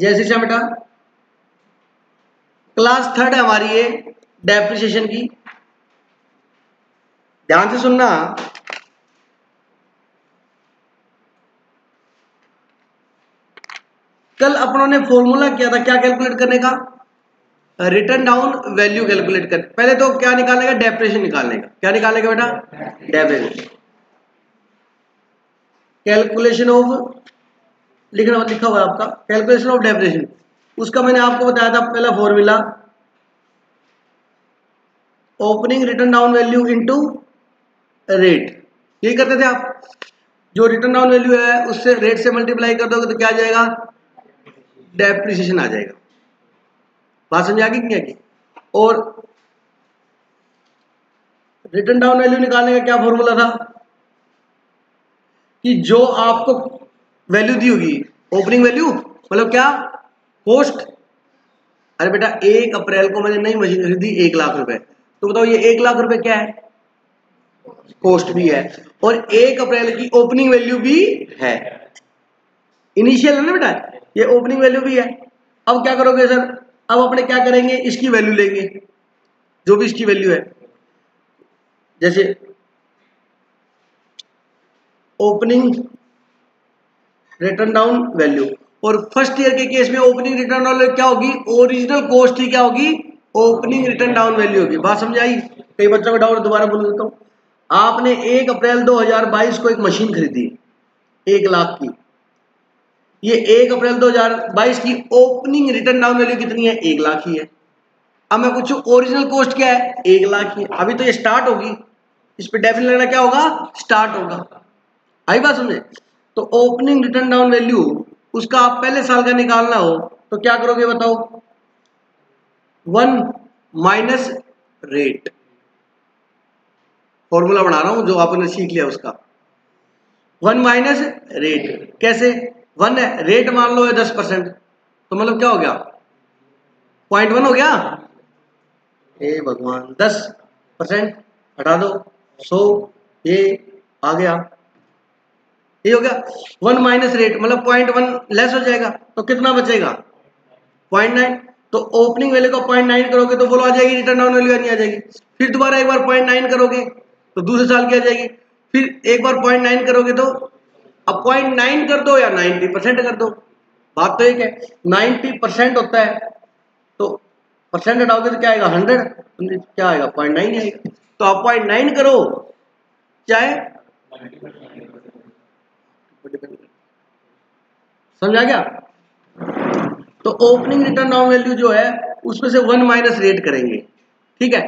जैसे से बेटा क्लास थर्ड है हमारी ये डेप्रिसिएशन की, ध्यान से सुनना। कल अपनों ने फॉर्मूला किया था क्या कैलकुलेट करने का, रिटर्न डाउन वैल्यू कैलकुलेट कर। पहले तो क्या निकालने का, डेप्रिसिएशन निकालने का। क्या निकालने का बेटा, डेप्रिसिएशन। कैलकुलेशन ऑफ लिखना लिखा हुआ है आपका, कैलकुलेशन ऑफ डेप्रिसिएशन। उसका मैंने आपको बताया था पहला formula, opening return down value into rate. यही करते थे आप, जो रिटर्न डाउन वैल्यू है उससे रेट से मल्टीप्लाई कर दोगे तो क्या आ जाएगा, डेप्रिसिएशन आ जाएगा। बात समझ आ गई क्या की। और रिटर्न डाउन वैल्यू निकालने का क्या फॉर्मूला था कि जो आपको वैल्यू दी होगी, ओपनिंग वैल्यू मतलब क्या, कॉस्ट। अरे बेटा 1 अप्रैल को मैंने नई मशीन खरीदी 1 लाख रुपए, तो बताओ ये 1 लाख रुपए क्या है, कॉस्ट भी है, और 1 अप्रैल की ओपनिंग वैल्यू भी है। इनिशियल है ना बेटा, ये ओपनिंग वैल्यू भी है। अब क्या करोगे सर, अब अपने क्या करेंगे, इसकी वैल्यू लेंगे, जो भी इसकी वैल्यू है। जैसे ओपनिंग रिटर्न डाउन वैल्यू, और फर्स्ट ईयर के केस में ओपनिंग रिटर्न डाउन वैल्यू क्या होगी, ओरिजिनल कॉस्ट ही क्या होगी, ओपनिंग रिटर्न डाउन वैल्यू होगी। बात समझ आई। कई बच्चों का डाउट, दोबारा बोल देता हूं। आपने 1 अप्रैल 2022 को एक मशीन खरीदी 1 लाख की, ये 1 अप्रैल 2022 की ओपनिंग रिटर्न डाउन वैल्यू कितनी है, 1 लाख ही है। अब मैं पूछूं ओरिजिनल कॉस्ट क्या है, 1 लाख ही है। अभी तो ये स्टार्ट होगी, इस पे डेफिनेट लगना क्या होगा, स्टार्ट होगा। आई बात समझे। तो ओपनिंग रिटर्न डाउन वैल्यू उसका आप पहले साल का निकालना हो तो क्या करोगे बताओ, 1 माइनस रेट। फॉर्मूला बना रहा हूं जो आपने सीख लिया उसका, 1 माइनस रेट। कैसे, 1 है, रेट मान लो है 10%, तो मतलब क्या हो गया, 0.1 हो गया। ए भगवान, 10% हटा दो, 100, ये आ गया, ये हो गया। 1 माइनस रेट मतलब 0.1 लेस हो जाएगा, तो कितना बचेगा, 0.9। तो ओपनिंग वैल्यू का 0.9 करोगे तो बोलो आ जाएगी, रिटर्न डाउन वैल्यू नहीं आ जाएगी। फिर दोबारा एक बार 0.9 करोगे तो दूसरे साल की आ जाएगी। फिर एक बार 0.9 करोगे तो, अब 0.9 कर दो या 90% कर दो, बात तो एक है। 90% होता है तो परसेंट हटाओगे तो क्या आएगा, 100, क्या आएगा, 0.9 आएगा। तो आप 0.9 करो चाहे, समझा क्या। तो ओपनिंग रिटर्न डाउन वैल्यू जो है उसमें से 1 माइनस रेट करेंगे, ठीक है।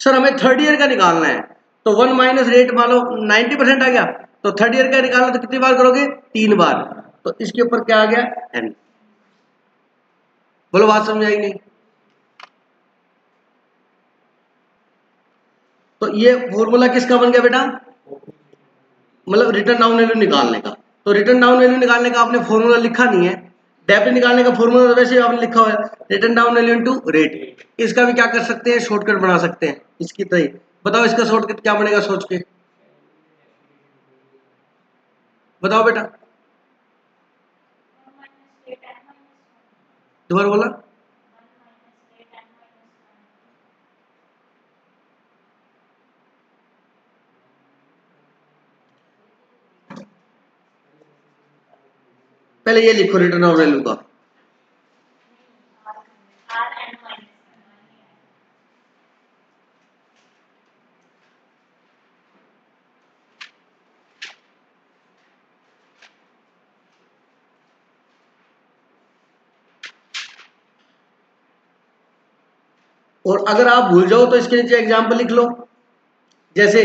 सर हमें थर्ड ईयर का निकालना है, तो 1 माइनस रेट मान लो 90% आ गया, तो थर्ड ईयर का निकालना तो कितनी बार करोगे, 3 बार। तो इसके ऊपर क्या आ गया, n। बोलो बात समझ आई नहीं। तो ये फॉर्मूला किसका बन गया बेटा, मतलब रिटर्न डाउन वैल्यू निकालने का। तो रिटर्न डाउन वैल्यू निकालने का आपने फॉर्मूला लिखा नहीं है, डेप्ट निकालने का फॉर्मूला तो वैसे आपने लिखा हुआ है, return down value into rate. इसका भी क्या कर सकते हैं, शॉर्टकट बना सकते हैं इसकी तरह। बताओ इसका शॉर्टकट क्या बनेगा, सोच के बताओ बेटा, दोबारा बोला, पहले ये लिखो रिटर्न डाउन वैल्यू का। और अगर आप भूल जाओ तो इसके नीचे एग्जाम्पल लिख लो, जैसे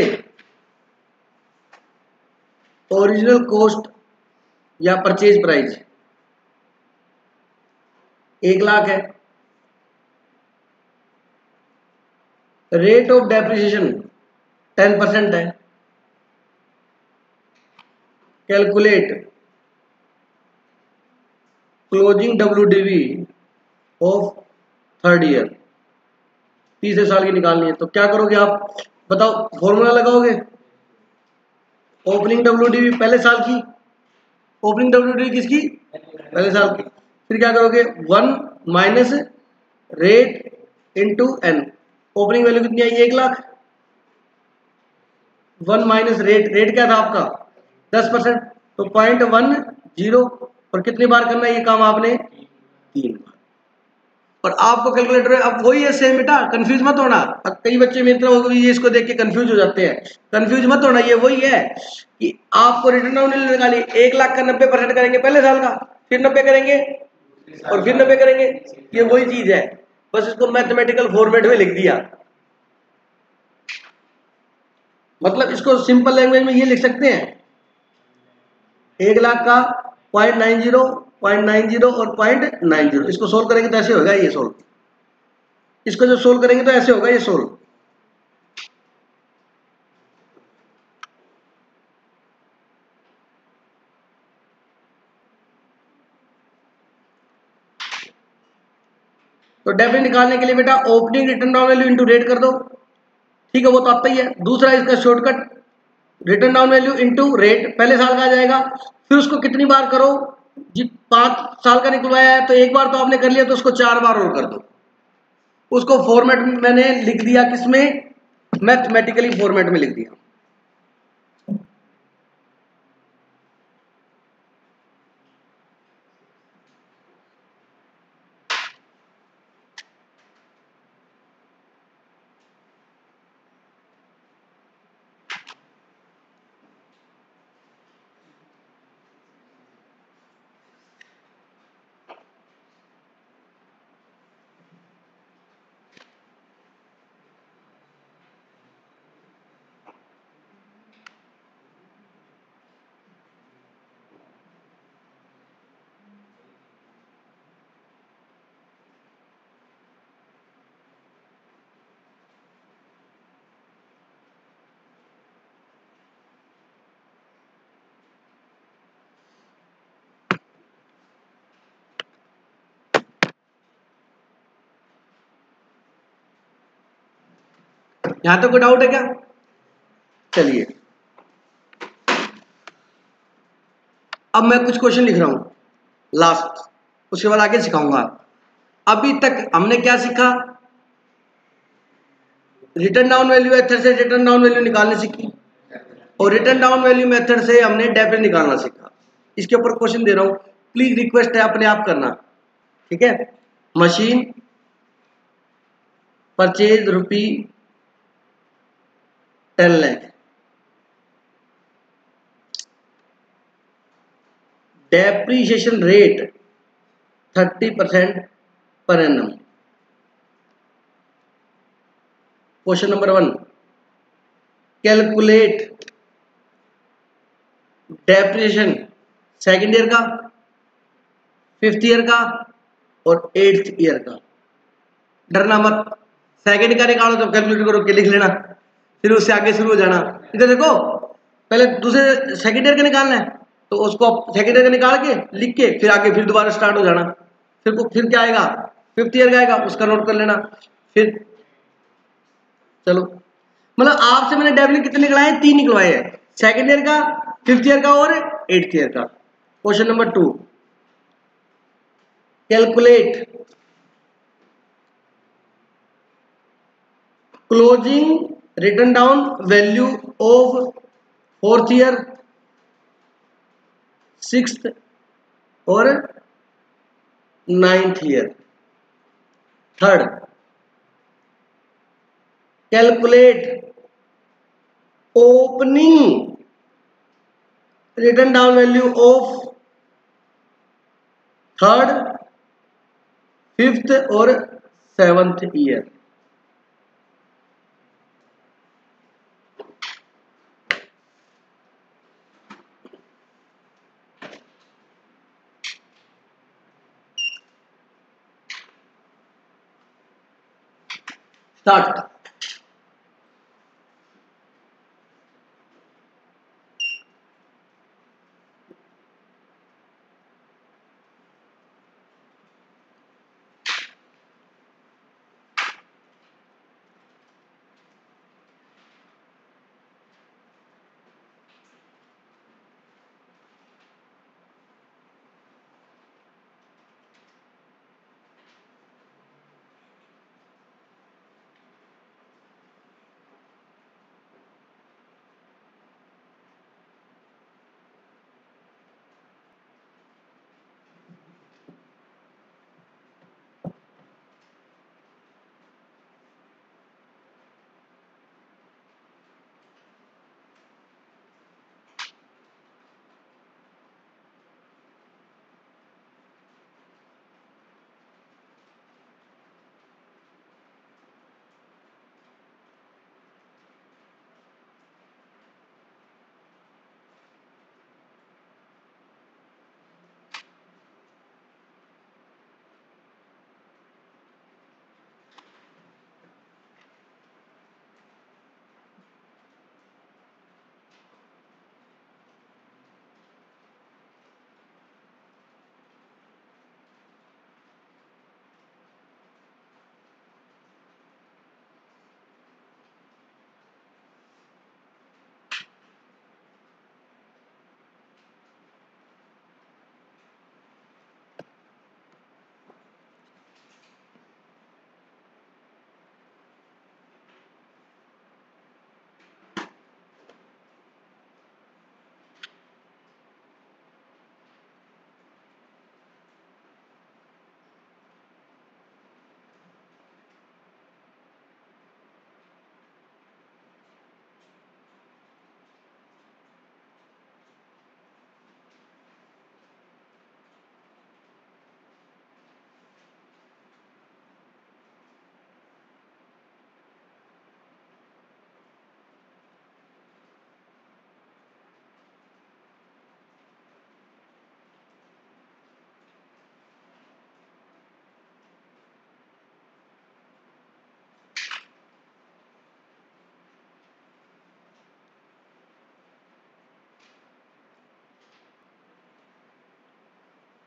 ओरिजिनल कॉस्ट या परचेज प्राइस 1 लाख है, रेट ऑफ डेप्रिसिएशन 10% है, calculate closing WDV of third year, तीसरे साल की निकालनी है। तो क्या करोगे आप बताओ, फॉर्मूला लगाओगे, ओपनिंग WDV पहले साल की, ओपनिंग WDV किसकी, पहले साल की, फिर क्या करोगे, 1 minus rate into n. Opening value कितनी आई, 1,00,000। 1 माइनस रेट क्या था आपका 10%, तो 0.10। और कितनी बार करना है ये काम आपने, 3 बार। और आपको कैलकुलेटर है, अब वही है सेम बेटा, कंफ्यूज मत होना। अब कई बच्चे मेरी तरह ये इसको देख के कंफ्यूज हो जाते हैं, कंफ्यूज मत होना। ये वही है कि आपको रिटर्न डाउन वैल्यू निकाली, 1,00,000 का 90% करेंगे पहले साल का, फिर 90 करेंगे और फिर 90 करेंगे। ये वही चीज है, बस इसको मैथमेटिकल फॉर्मेट में लिख दिया। मतलब इसको सिंपल लैंग्वेज में ये लिख सकते हैं, 1,00,000 का 0.90, 0.90 और 0.90, इसको सोल्व करेंगे तो ऐसे होगा ये सोल्व। इसको जो सोल्व करेंगे तो ऐसे होगा ये सोल्व। तो डेफिनेट निकालने के लिए बेटा opening return down value into rate कर दो, ठीक है, वो तो आता ही है। दूसरा इसका shortcut, return down value into rate पहले साल का आ जाएगा। फिर उसको कितनी बार करो जी, 5 साल का निकलवाया है तो एक बार तो आपने कर लिया, तो उसको 4 बार और कर दो। उसको फॉर्मेट मैंने लिख दिया, किसमें, मैथमेटिकली फॉर्मेट में लिख दिया। यहां तक कोई डाउट है क्या? चलिए अब मैं कुछ क्वेश्चन लिख रहा हूं लास्ट, उसके बाद आगे सिखाऊंगा। अभी तक हमने क्या सीखा, रिटर्न डाउन वैल्यू मेथड से रिटर्न डाउन वैल्यू निकालने सीखी, और रिटर्न डाउन वैल्यू मेथड से हमने डेफिनेट निकालना सीखा। इसके ऊपर क्वेश्चन दे रहा हूं, प्लीज रिक्वेस्ट है अपने आप करना, ठीक है। मशीन परचेज रुपी 10 lakh, depreciation rate 30% per annum. Question number 1, calculate depreciation second year का, 5th ईयर का और 8th ईयर का। डरना मत, सेकेंड का निकालो तो कैलकुलेटर को रोक के लिख लेना, फिर उससे आगे शुरू हो जाना। इधर देखो, पहले दूसरे सेकेंड ईयर का निकालना है तो उसको सेकेंड ईयर का निकाल के लिख के फिर आगे फिर दोबारा स्टार्ट हो जाना। फिर क्या आएगा, 5th ईयर का आएगा, उसका नोट कर लेना। फिर चलो, मतलब आपसे मैंने डेफिनेट कितने निकलाए हैं, 3 निकलवाए हैं, सेकेंड ईयर का, 5th ईयर का और 8th ईयर का। Question number 2, calculate closing return down value of 4th year, 6th और 9th year. Third, calculate opening return down value of 3rd, 5th और 7th year. Start.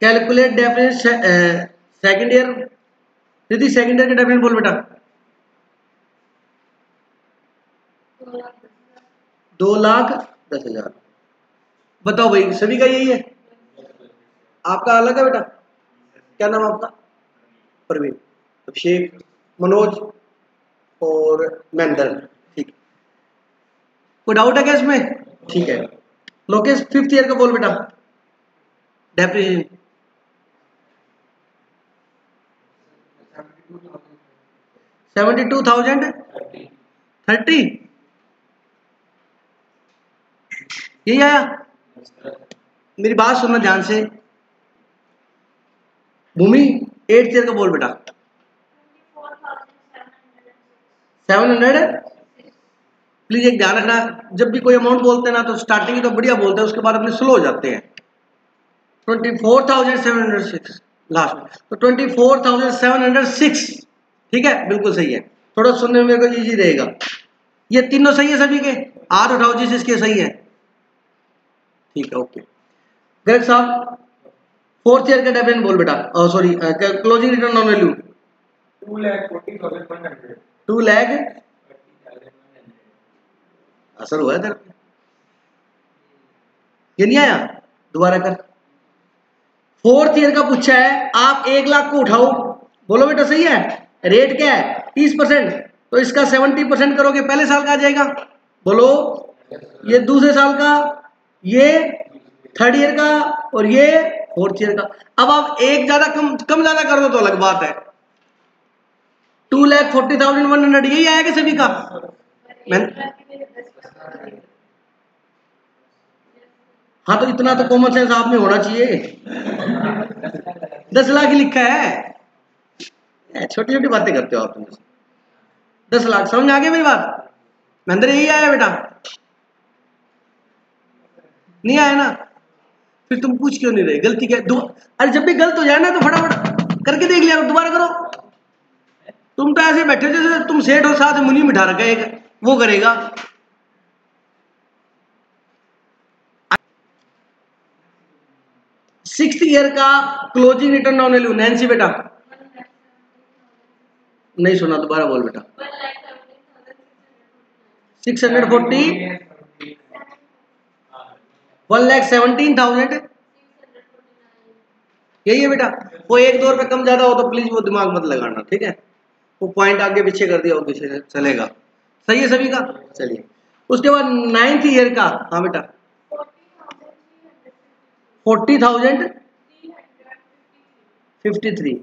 Calculate definition second year. दीदी second year के definition बोल बेटा। 2,10,000। बताओ भाई सभी का यही है? आपका अलग है बेटा? क्या नाम आपका? प्रवीण, अभिषेक, मनोज और महेंद्र। ठीक, कोई डाउट है क्या इसमें? ठीक है। लोकेश फिफ्थ ईयर का बोल बेटा डेप्रिसिएशन। 72,030 यही आया? मेरी बात सुनना ध्यान से। भूमि एट्थ ईयर का बोल बेटा। 700। प्लीज एक ध्यान रखना, जब भी कोई अमाउंट बोलते हैं ना तो स्टार्टिंग तो बढ़िया बोलते हैं, उसके बाद अपने स्लो हो जाते हैं। 24,706 लास्ट, तो 24,706 ठीक है, बिल्कुल सही है। थोड़ा सुनने में मेरे को इजी रहेगा। ये तीनों सही है सभी के? हाथ उठाओ जिस इसके सही है। ठीक है, ओके। ग्रेग साहब फोर्थ ईयर का डेफिनेशन बोल बेटा। Sorry, closing return on value. 2,40,100। 2 lakh असर हुआ है तेरे पे? ये नहीं आया? दोबारा कर। फोर्थ ईयर का पूछा है, आप 1 लाख को उठाओ। बोलो बेटा सही है? रेट क्या है? 30%, तो इसका 70% करोगे पहले साल का आ जाएगा। बोलो, ये दूसरे साल का, ये थर्ड ईयर का, और ये फोर्थ ईयर का। अब आप एक ज्यादा कम ज्यादा कर दो तो अलग बात है। 2,40,100 यही आएगा सभी का? हाँ, तो इतना तो कॉमन सेंस आप में होना चाहिए। 10 लाख ही लिखा है, छोटी छोटी बातें करते हो आप। तुम 10 लाख समझ आ गया मेरी बात? महेंद्र यही आया बेटा? नहीं आया ना? फिर तुम पूछ क्यों नहीं रहे? गलती क्या? अरे जब भी गलत हो जाए ना तो फटाफट करके देख लिया, दोबारा करो। तुम तो ऐसे बैठे जैसे तुम सेठ हो, साथ मुनि बिठा रखा है एक, वो करेगा। सिक्स्थ ईयर का closing return on value. Nancy बेटा नहीं सुना, दोबारा बोल बेटा। 640 1,17,000 यही है बेटा? वो 1-2 रुपए कम ज्यादा हो तो प्लीज वो दिमाग मत लगाना, ठीक है? वो पॉइंट आगे पीछे कर दिया हो पीछे चलेगा। सही है सभी का? चलिए, उसके बाद 9th ईयर का। हाँ बेटा 40,053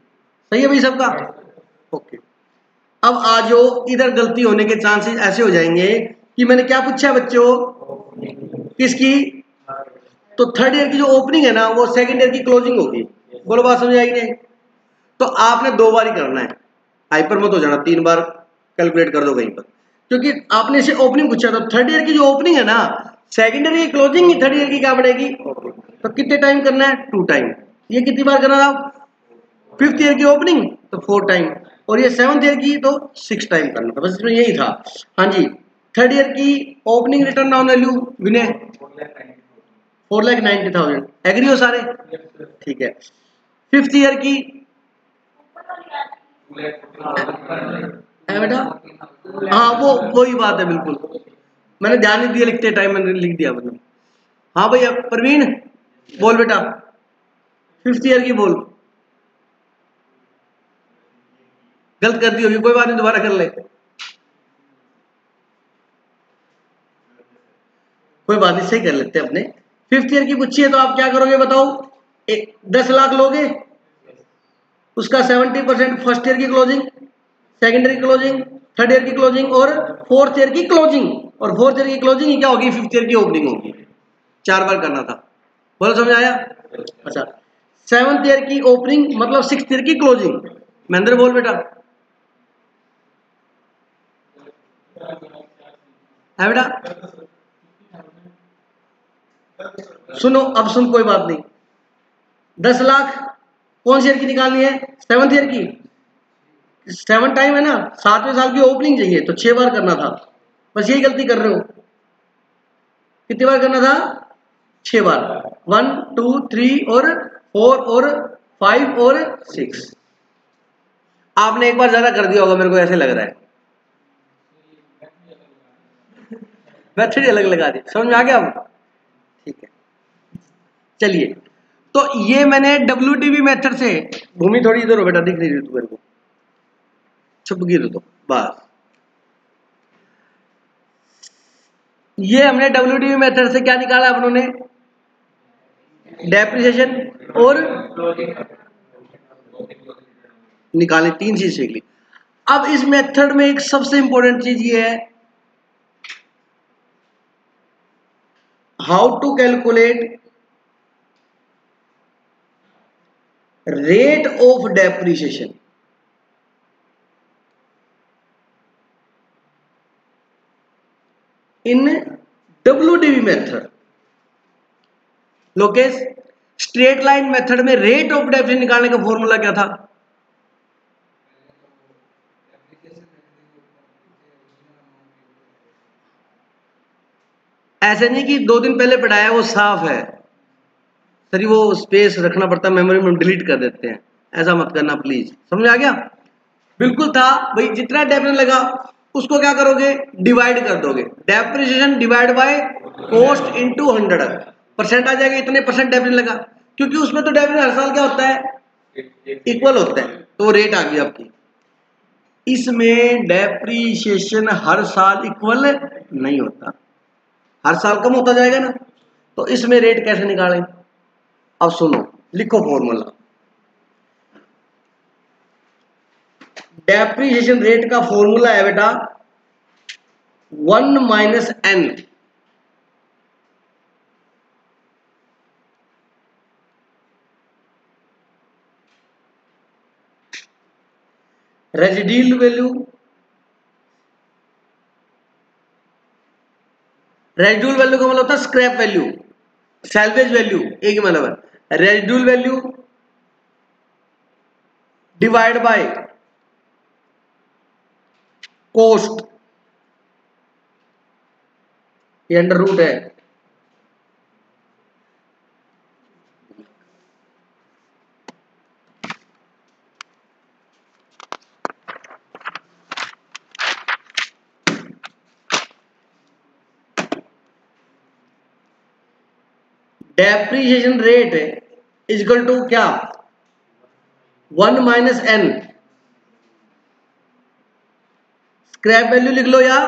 सही है भाई सबका? ओके। अब आ जाओ, इधर गलती होने के चांसेस ऐसे हो जाएंगे कि मैंने क्या पूछा है बच्चों? किसकी? तो थर्ड ईयर की जो ओपनिंग है ना, वो सेकंड ईयर की क्लोजिंग होगी। बोलो बात समझ आएगी नहीं? तो आपने 2 बार ही करना है, हाइपर मत हो जाना, 3 बार कैलकुलेट कर दो कहीं पर, क्योंकि आपने इसे ओपनिंग पूछा। तो थर्ड ईयर की जो ओपनिंग है ना, सेकंड ईयर की क्लोजिंग थर्ड ईयर की क्या बढ़ेगी? तो कितने टाइम करना है? 2 टाइम। ये कितनी बार करना था? फिफ्थ ईयर की ओपनिंग तो 4 टाइम, और ये 7th ईयर की तो 6 टाइम करना था। बस इसमें यही था। हाँ जी, थर्ड ईयर की opening return on value Vinay 4,90,000। Agree हो सारे? ठीक है। फिफ्थ ईयर की है बेटा? हाँ, वो वही बात है बिल्कुल, मैंने ध्यान नहीं दिया लिखते टाइम, मैंने लिख दिया मतलब। हाँ भैया प्रवीण बोल बेटा, फिफ्थ ईयर की बोल। गलत कर दी होगी, कोई बात नहीं, दोबारा कर ले, कोई बात नहीं, सही कर लेते हैं अपने। फिफ्थ ईयर की पूछी है तो आप क्या करोगे बताओ? 10 लाख लोगे, उसका 70% फर्स्ट ईयर की क्लोजिंग, सेकेंड ईयर की क्लोजिंग, थर्ड ईयर की क्लोजिंग और फोर्थ ईयर की क्लोजिंग। और फोर्थ ईयर की क्लोजिंग क्या होगी? फिफ्थ ईयर की ओपनिंग होगी। 4 बार करना था। बोलो समझ आया? अच्छा, 7th ईयर की ओपनिंग मतलब 6th ईयर की क्लोजिंग। महेंद्र बोल बेटा। है बेटा? सुनो, अब सुन, कोई बात नहीं। 10 लाख कौन सी ईयर की निकालनी है? 7th ईयर की। 7 टाइम है ना, 7वें साल की ओपनिंग चाहिए तो 6 बार करना था। बस यही गलती कर रहे हो। कितनी बार करना था? 6 बार। 1 2 3 और 4 और 5 और 6। आपने एक बार ज्यादा कर दिया होगा, मेरे को ऐसे लग रहा है। मेथड अलग लगा दी, समझ में आ गया अब? ठीक है, चलिए। तो ये मैंने WDV मेथड से, भूमि थोड़ी इधर हो बेटा, दिख रही तू मेरे को, छुप गई तो बस। ये हमने WDV मेथड से क्या निकाला अपन ने, डेप्रिसिएशन और निकाले, 3 चीज सीख ली। अब इस मेथड में एक सबसे इंपॉर्टेंट चीज ये है, how to calculate rate of depreciation. In WDV method, Lokesh, straight line method में रेट ऑफ डेप्रिसिएशन निकालने का फॉर्मूला क्या था? ऐसे नहीं कि 2 दिन पहले पढ़ाया वो साफ है, सर वो स्पेस रखना पड़ता है, मेमोरी में डिलीट कर देते हैं, ऐसा मत करना प्लीज। समझ आ गया? बिल्कुल था भाई, जितना डेप्रिसिएशन लगा उसको क्या करोगे, डिवाइड कर दोगे। Depreciation divide by cost into 100% आ जाएगा, इतने परसेंट डेप्रिसिएशन लगा, क्योंकि उसमें तो डेप्रिसिएशन हर साल क्या होता है, इक्वल होता है, तो रेट आ गई आपकी। इसमें डेप्रिसिएशन हर साल इक्वल नहीं होता, हर साल कम होता जाएगा ना, तो इसमें रेट कैसे निकालें? अब सुनो, लिखो फॉर्मूला। डेप्रिसिएशन रेट का फॉर्मूला है बेटा 1 minus n, residual value, residual value का मतलब होता है स्क्रैप वैल्यू, सैल्वेज वैल्यू, एक ही मतलब है। Residual value divide by cost, ये अंडर रूट है, depreciation rate is equal to क्या, 1 माइनस n, स्क्रैप वैल्यू लिख लो या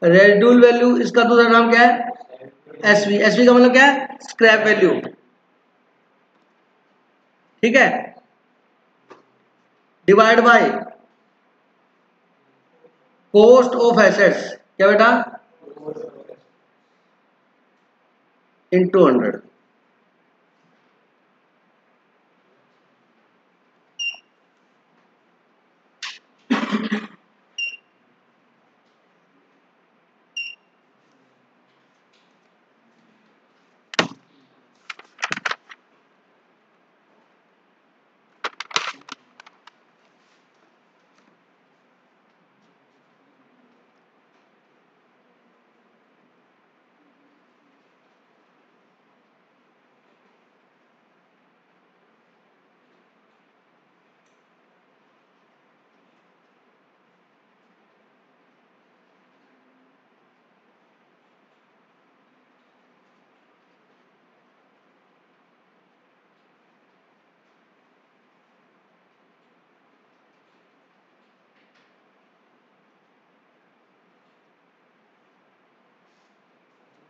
रेजिड्यूल वैल्यू, इसका दूसरा नाम क्या है, एसवी। एसवी का मतलब क्या है, स्क्रैप वैल्यू, ठीक है, divide by cost of assets, क्या बेटा, इनटू 100।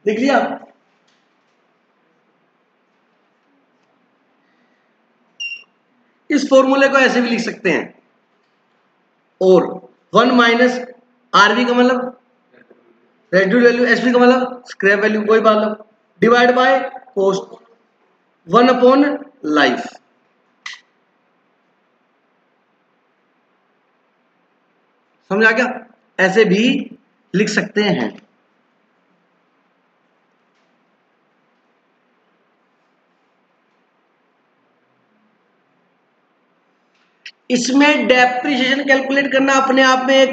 लिख लिया? इस फॉर्मूले को ऐसे भी लिख सकते हैं, और 1 माइनस आरवी का मतलब रेजिड्यूल वैल्यू, एसवी का मतलब स्क्रैप वैल्यू, कोई बात लो, divide by cost 1 upon life. समझ आ गया? ऐसे भी लिख सकते हैं। इसमें डेप्रिसिएशन कैलकुलेट करना अपने आप में एक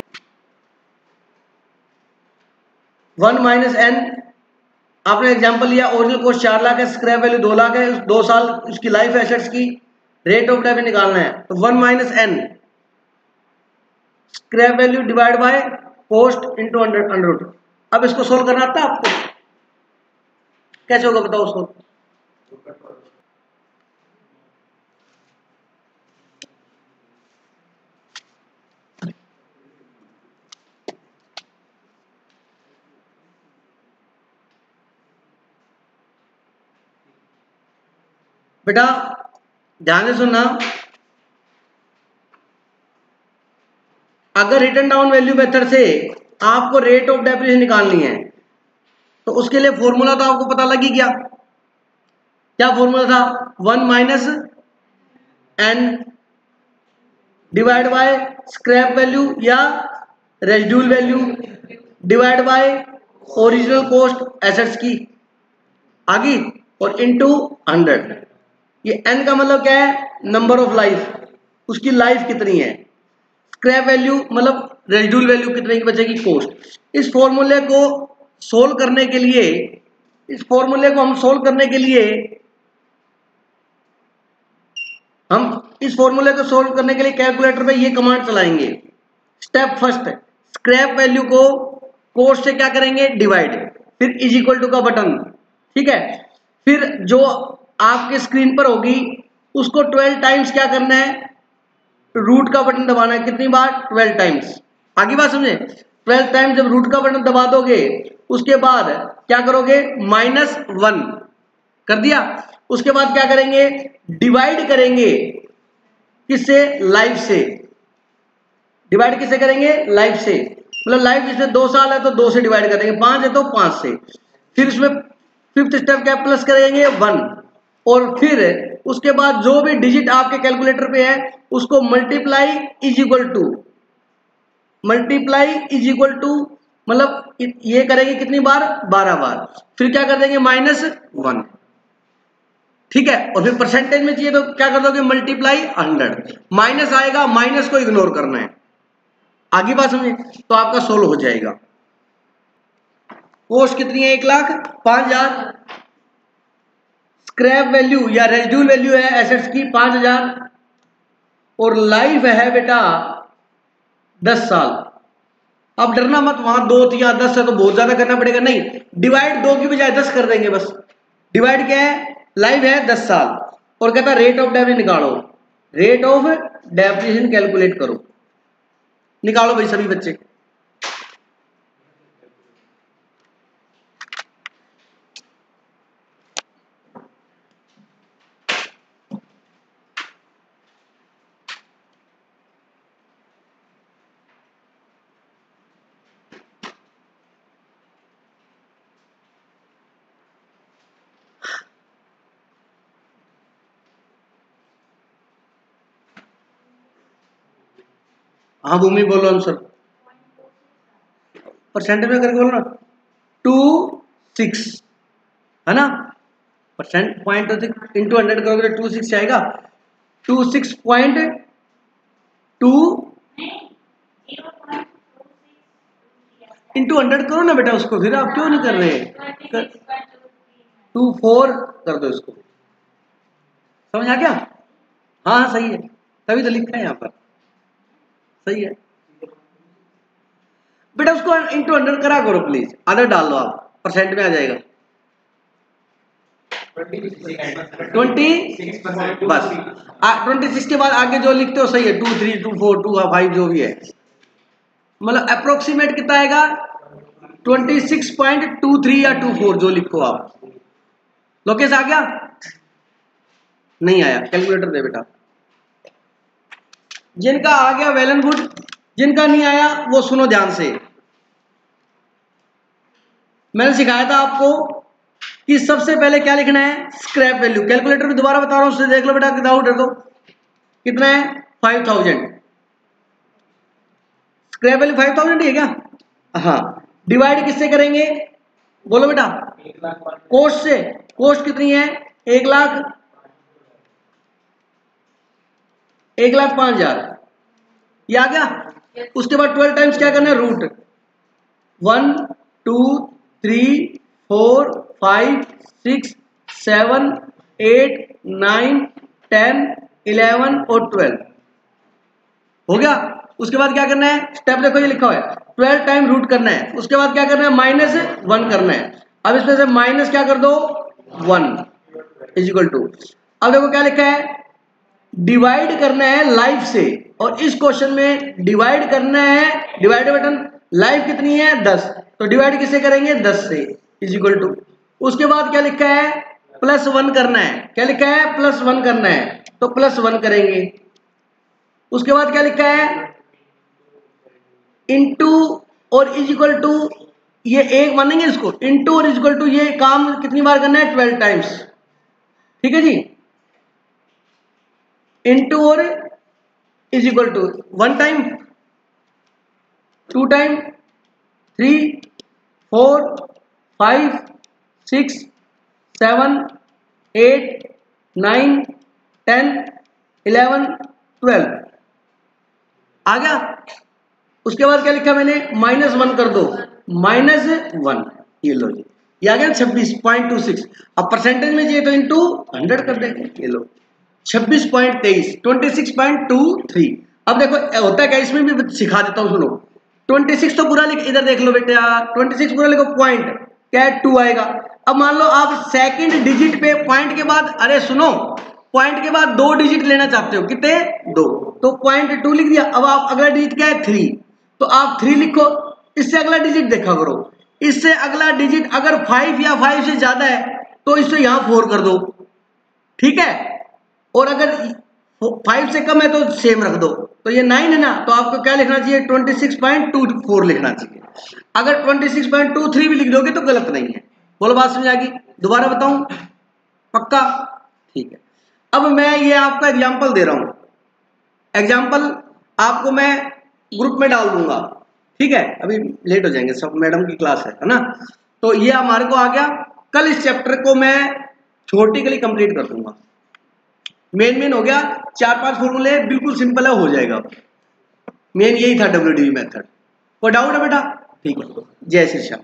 1 माइनस n आपने एग्जांपल लिया ओरिजिनल कॉस्ट 4 लाख है, स्क्रैप वैल्यू 2 लाख है, 2 साल उसकी लाइफ एसेट्स की, रेट ऑफ डेबिट निकालना है तो 1 minus n scrap value divide by cost into under root. अब इसको सोल्व करना आता है आपको? कैसे होगा बताओ सोल्व? बेटा ध्यान से सुनना, अगर रिटर्न डाउन वैल्यू मेथड से आपको रेट ऑफ डेप्रिसिएशन निकालनी है तो उसके लिए फॉर्मूला तो आपको पता लग ही गया। क्या फॉर्मूला था? 1 minus n divide by scrap value या residual value divide by original cost assets की आगे और इनटू 100। ये एन का मतलब क्या है? नंबर ऑफ लाइफ, उसकी लाइफ कितनी है। स्क्रैप वैल्यू मतलब रेजिड्यूल वैल्यू कितने की बचेगी, कॉस्ट। इस फॉर्मूले को सोल्व करने के लिए, इस फॉर्मूले को हम सोल्व करने के लिए हम इस फॉर्मूले को सोल्व करने के लिए कैलकुलेटर पे ये कमांड चलाएंगे। स्टेप फर्स्ट, स्क्रैप वैल्यू को कॉस्ट से क्या करेंगे, डिवाइड, फिर इज इक्वल टू का बटन, ठीक है। फिर जो आपके स्क्रीन पर होगी उसको 12 टाइम्स क्या करना है, रूट का बटन दबाना है। कितनी बार? 12 टाइम्स। आगे बात समझे? 12 टाइम्स जब रूट का बटन दबा दोगे उसके बाद क्या करोगे, -1 कर दिया। उसके बाद क्या करेंगे, डिवाइड करेंगे किससे, लाइफ से। डिवाइड किससे करेंगे, लाइफ से। मतलब लाइफ जिसमें 2 साल है तो 2 से डिवाइड कर देंगे, 5 है तो 5 से। फिर उसमें फिफ्थ स्टेप क्या, प्लस करेंगे 1, और फिर उसके बाद जो भी डिजिट आपके कैलकुलेटर पे है उसको multiply is equal to, multiply is equal to मतलब ये करेंगे कितनी बार, 12 बार। फिर क्या कर देंगे, -1, ठीक है। और फिर परसेंटेज में चाहिए तो क्या कर दोगे, मल्टीप्लाई 100। माइनस आएगा, माइनस को इग्नोर करना है। आगे बात समझे? तो आपका सोल्व हो जाएगा। कॉस्ट कितनी है, 1,05,000। स्क्रैप वैल्यू या रेजिड्यूल वैल्यू है एसेट्स की 5,000 और लाइफ है बेटा 10 साल। अब डरना मत, वहां 2 या 10 है तो बहुत ज्यादा करना पड़ेगा, नहीं, डिवाइड 2 की बजाय 10 कर देंगे बस। डिवाइड क्या है, लाइफ है 10 साल और कहता रेट ऑफ डेप्रिसिएशन निकालो। रेट ऑफ डेप्रिसिएशन कैलकुलेट करो, निकालो भाई सभी बच्चे। हाँ भूमि बोलो आंसर, परसेंटेज में करके बोलो ना। 26 है ना, परसेंट पॉइंट इंटू 100 करोगे तो 26 आएगा। 26.2 इंटू 100 करो ना बेटा उसको, फिर आप क्यों नहीं कर रहे, 24 कर दो इसको। समझ आ गया? हाँ सही है, तभी तो लिखा है यहाँ पर, सही है बेटा। उसको इंटू 100 करा करो प्लीज, आधा डाल दो आप, परसेंट में आ जाएगा 20 बस। 26 के बाद आगे जो लिखते हो सही है, 2 3 2 4 2 5 जो भी है, मतलब अप्रोक्सीमेट कितना आएगा, 26.23 या 24 जो लिखो आप। लोकेश आ गया? नहीं आया, कैलकुलेटर दे बेटा। जिनका आ गया वेल एंड गुड, जिनका नहीं आया वो सुनो ध्यान से। मैंने सिखाया था आपको कि सबसे पहले क्या लिखना है, स्क्रैप वैल्यू। कैलकुलेटर में दोबारा बता रहा हूं, उससे देख लो बेटा, विदाउट है तो कितना है, 5000। स्क्रैप वैल्यू 5000 है क्या? हाँ। डिवाइड किससे करेंगे, बोलो बेटा, कोस्ट से। कोस्ट कितनी है, 1,05,000। ये आ गया। उसके बाद 12 टाइम्स क्या करना है, रूट 1 2 3 4 5 6 7 8 9 10 11 और 12 हो गया। उसके बाद क्या करना है, स्टेप देखो ये लिखा हुआ है 12 टाइम रूट करना है। उसके बाद क्या करना है, -1 करना है। अब इसमें से माइनस क्या कर दो 1 इज इक्वल टू, अब देखो क्या लिखा है, डिवाइड करना है लाइफ से, और इस क्वेश्चन में डिवाइड करना है, डिवाइड बटन, लाइफ कितनी है 10, तो डिवाइड किससे करेंगे 10 से इज इक्वल टू। उसके बाद क्या लिखा है +1 करना है, क्या लिखा है +1 करना है, तो +1 करेंगे। उसके बाद क्या लिखा है इनटू और इज इक्वल टू, ये एक मानेंगे इसको, इनटू और इज इक्वल टू, ये काम कितनी बार करना है 12 टाइम्स, ठीक है जी। इनटू और is equal to 1 time, 2 time, 3 4 5 6 7 8 9 10 11 12 आ गया। उसके बाद क्या लिखा मैंने -1 कर दो, -1, ये लो जी, ये आ गया 26.26। अब परसेंटेज में चाहिए तो इनटू 100 कर देंगे, ये लो 26.23 26.23। अब देखो होता है क्या, इसमें भी सिखा देता हूं, सुनो 26 तो पूरा लिख, इधर देख लो बेटा 26 पूरा लिखो, पॉइंट क्या है 2 आएगा। अब मान लो आप सेकंड डिजिट पे पॉइंट के बाद, अरे सुनो, पॉइंट के बाद 2 डिजिट लेना चाहते हो, कितने 2, तो .2 लिख दिया। अब आप अगला डिजिट क्या है 3, तो आप 3 लिखो, इससे अगला डिजिट देखा करो, इससे अगला डिजिट अगर 5 या 5 से ज्यादा है तो इससे यहां 4 कर दो, ठीक है, और अगर 5 से कम है तो सेम रख दो। तो ये 9 है ना, तो आपको क्या लिखना चाहिए 26.24 लिखना चाहिए। अगर 26.23 भी लिख दोगे तो गलत नहीं है। बोलो बात समझ आ गई, दोबारा बताऊं, पक्का, ठीक है। अब मैं ये आपका एग्जाम्पल दे रहा हूं, एग्जाम्पल आपको मैं ग्रुप में डाल दूंगा, ठीक है, अभी लेट हो जाएंगे सब, मैडम की क्लास है ना। तो ये हमारे को आ गया, कल इस चैप्टर को मैं थ्योरेटिकली कंप्लीट कर दूंगा। मेन हो गया, 4-5 फॉर्मूले बिल्कुल सिंपल है, हो जाएगा। मेन यही था WDV मेथड। कोई डाउट है बेटा, ठीक है, जय श्री श्याम।